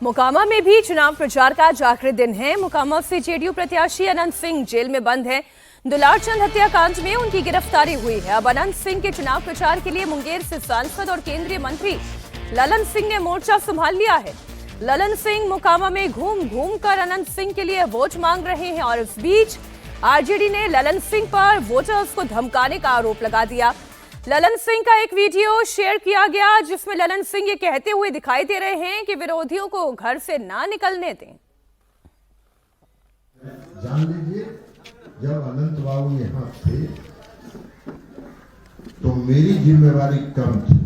मोकामा में भी चुनाव प्रचार का जाखिर दिन है। मोकामा से जेडीयू प्रत्याशी अनंत सिंह जेल में बंद हैं। दुलारचंद हत्याकांड में उनकी गिरफ्तारी हुई है। अब अनंत सिंह के चुनाव प्रचार के लिए मुंगेर से सांसद और केंद्रीय मंत्री ललन सिंह ने मोर्चा संभाल लिया है। ललन सिंह मोकामा में घूम घूम कर अनंत सिंह के लिए वोट मांग रहे हैं और इस बीच आरजेडी ने ललन सिंह पर वोटर्स को धमकाने का आरोप लगा दिया। ललन सिंह का एक वीडियो शेयर किया गया जिसमें ललन सिंह ये कहते हुए दिखाई दे रहे हैं कि विरोधियों को घर से ना निकलने दें। जान लीजिए, जब अनंत बाबू यहाँ थे तो मेरी जिम्मेवारी कम थी।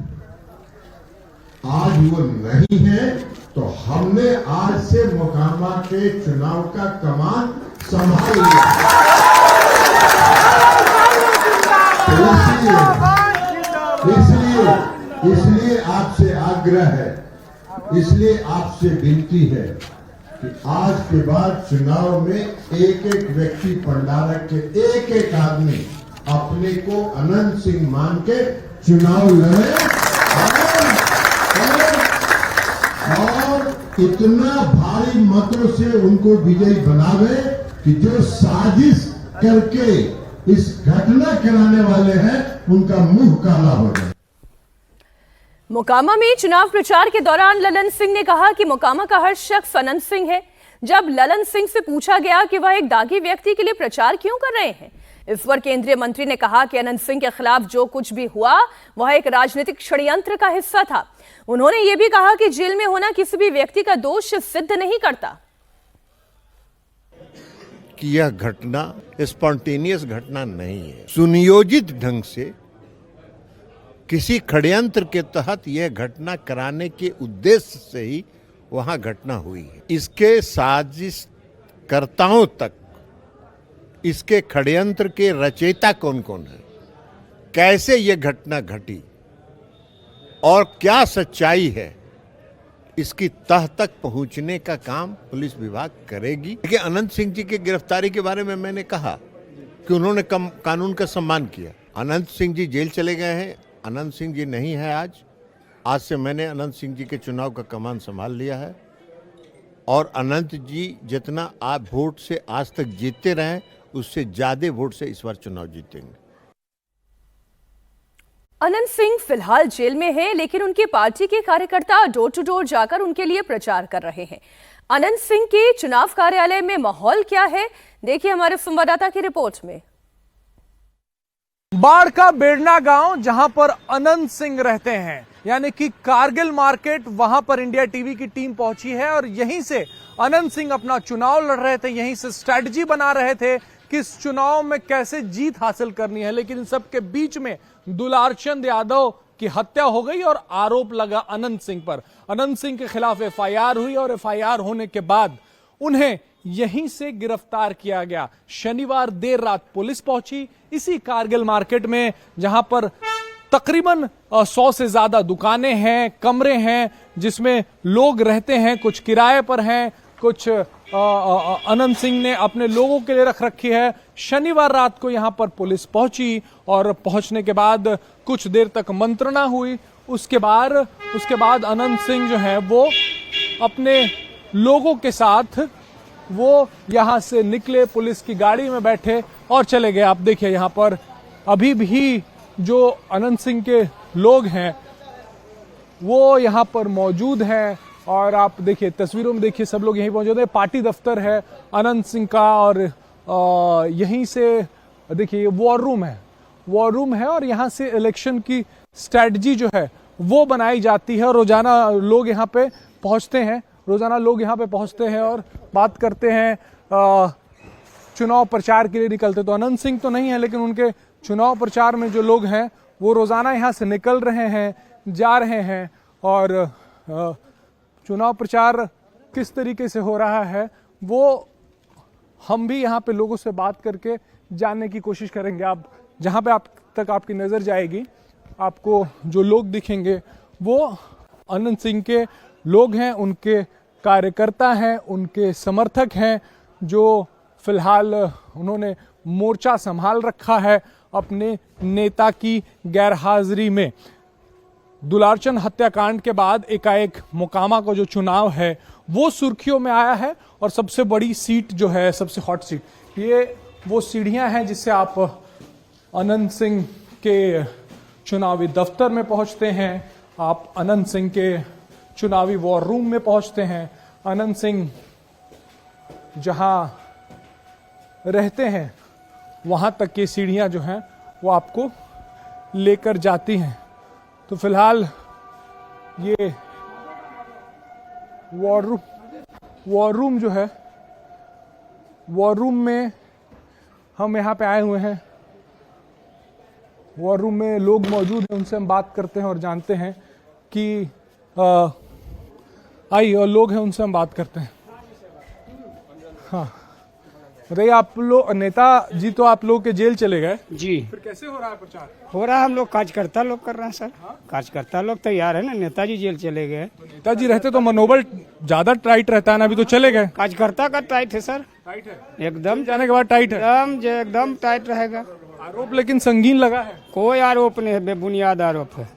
आज वो नहीं है तो हमने आज से मोकामा के चुनाव का कमान संभाल लिया। इसलिए आपसे आग्रह है, इसलिए आपसे विनती है कि आज के बाद चुनाव में एक एक व्यक्ति पंडारक के एक एक आदमी अपने को अनंत सिंह मान के चुनाव लड़े और इतना भारी मतों से उनको विजयी बनावे कि जो साजिश करके इस घटना कराने वाले हैं उनका मुंह काला हो जाए। मोकामा में चुनाव प्रचार के दौरान ललन सिंह ने कहा कि मोकामा का हर शख्स अनंत सिंह है। जब ललन सिंह से पूछा गया कि वह एक दागी व्यक्ति के लिए प्रचार क्यों कर रहे हैं, इस पर केंद्रीय मंत्री ने कहा कि अनंत सिंह के खिलाफ जो कुछ भी हुआ वह एक राजनीतिक षड्यंत्र का हिस्सा था। उन्होंने ये भी कहा कि जेल में होना किसी भी व्यक्ति का दोष सिद्ध नहीं करता कि यह घटना स्पॉन्टेनियस घटना नहीं है। सुनियोजित ढंग से किसी षड्यंत्र के तहत यह घटना कराने के उद्देश्य से ही वहां घटना हुई है। इसके साजिशकर्ताओं तक, इसके षड्यंत्र के रचयिता कौन कौन है, कैसे यह घटना घटी और क्या सच्चाई है, इसकी तह तक पहुंचने का काम पुलिस विभाग करेगी। देखिए, अनंत सिंह जी की गिरफ्तारी के बारे में मैंने कहा कि उन्होंने कानून का सम्मान किया। अनंत सिंह जी जेल चले गए हैं। अनंत सिंह जी नहीं है आज से मैंने अनंत सिंह जी के चुनाव का कमान संभाल लिया है और अनंत जी जितना आप वोट से आज तक जीतते रहे उससे ज्यादा वोट से इस बार चुनाव जीतेंगे। अनंत सिंह फिलहाल जेल में हैं, लेकिन उनकी पार्टी के कार्यकर्ता डोर टू डोर जाकर उनके लिए प्रचार कर रहे हैं। अनंत सिंह के चुनाव कार्यालय में माहौल क्या है, देखिए हमारे संवाददाता की रिपोर्ट में। बाढ़ का बेड़ना गांव जहां पर अनंत सिंह रहते हैं, यानी कि कारगिल मार्केट, वहां पर इंडिया टीवी की टीम पहुंची है और यहीं से अनंत सिंह अपना चुनाव लड़ रहे थे। यहीं से स्ट्रैटेजी बना रहे थे कि इस चुनाव में कैसे जीत हासिल करनी है। लेकिन इन सबके बीच में दुलारचंद यादव की हत्या हो गई और आरोप लगा अनंत सिंह पर। अनंत सिंह के खिलाफ एफआईआर हुई और एफआईआर होने के बाद उन्हें यहीं से गिरफ्तार किया गया। शनिवार देर रात पुलिस पहुंची इसी कारगिल मार्केट में, जहां पर तकरीबन 100 से ज्यादा दुकानें हैं, कमरे हैं जिसमें लोग रहते हैं, कुछ किराए पर हैं, कुछ अनंत सिंह ने अपने लोगों के लिए रख रखी है। शनिवार रात को यहां पर पुलिस पहुंची और पहुंचने के बाद कुछ देर तक मंत्रणा हुई। उसके बाद अनंत सिंह जो है वो अपने लोगों के साथ वो यहां से निकले, पुलिस की गाड़ी में बैठे और चले गए। आप देखिए यहां पर अभी भी जो अनंत सिंह के लोग हैं वो यहां पर मौजूद हैं और आप देखिए तस्वीरों में, देखिए सब लोग यहीं मौजूद है। पार्टी दफ्तर है अनंत सिंह का और यहीं से देखिए वॉर रूम है और यहां से इलेक्शन की स्ट्रेटजी जो है वो बनाई जाती है। रोजाना लोग यहां पे पहुंचते हैं और बात करते हैं, चुनाव प्रचार के लिए निकलते। तो अनंत सिंह तो नहीं है, लेकिन उनके चुनाव प्रचार में जो लोग हैं वो रोजाना यहां से निकल रहे हैं, जा रहे हैं और चुनाव प्रचार किस तरीके से हो रहा है वो हम भी यहाँ पे लोगों से बात करके जानने की कोशिश करेंगे। आप जहाँ पे आपकी नज़र जाएगी, आपको जो लोग दिखेंगे वो अनंत सिंह के लोग हैं, उनके कार्यकर्ता हैं, उनके समर्थक हैं, जो फिलहाल उन्होंने मोर्चा संभाल रखा है अपने नेता की गैरहाजिरी में। दुलारचंद हत्याकांड के बाद एकाएक मोकामा का जो चुनाव है वो सुर्खियों में आया है। और सबसे बड़ी सीट जो है, सबसे हॉट सीट, ये वो सीढ़ियां हैं जिससे आप अनंत सिंह के चुनावी दफ्तर में पहुंचते हैं, आप अनंत सिंह के चुनावी वॉर रूम में पहुंचते हैं। अनंत सिंह जहां रहते हैं वहां तक की सीढ़ियां जो हैं वो आपको लेकर जाती हैं। तो फिलहाल ये वॉर रूम जो है, वॉर रूम में हम यहाँ पे आए हुए हैं। वॉर रूम में लोग मौजूद हैं, उनसे हम बात करते हैं और जानते हैं कि और लोग हैं, उनसे हम बात करते हैं। हाँ बताइए, आप लोग नेताजी तो आप लोग के जेल चले गए जी। फिर कैसे हो रहा है प्रचार? हो रहा है, हम लोग कार्यकर्ता लोग कर रहे हैं सर। कार्यकर्ता लोग तैयार है ना, नेताजी जेल चले गए। तो नेताजी रहते तो मनोबल ज्यादा टाइट रहता है ना, अभी तो चले गए। कार्यकर्ता का टाइट है सर, टाइट है, एकदम जाने के बाद टाइट है, एकदम टाइट रहेगा। आरोप लेकिन संगीन लगा है। कोई आरोप नहीं है, बेबुनियाद आरोप है।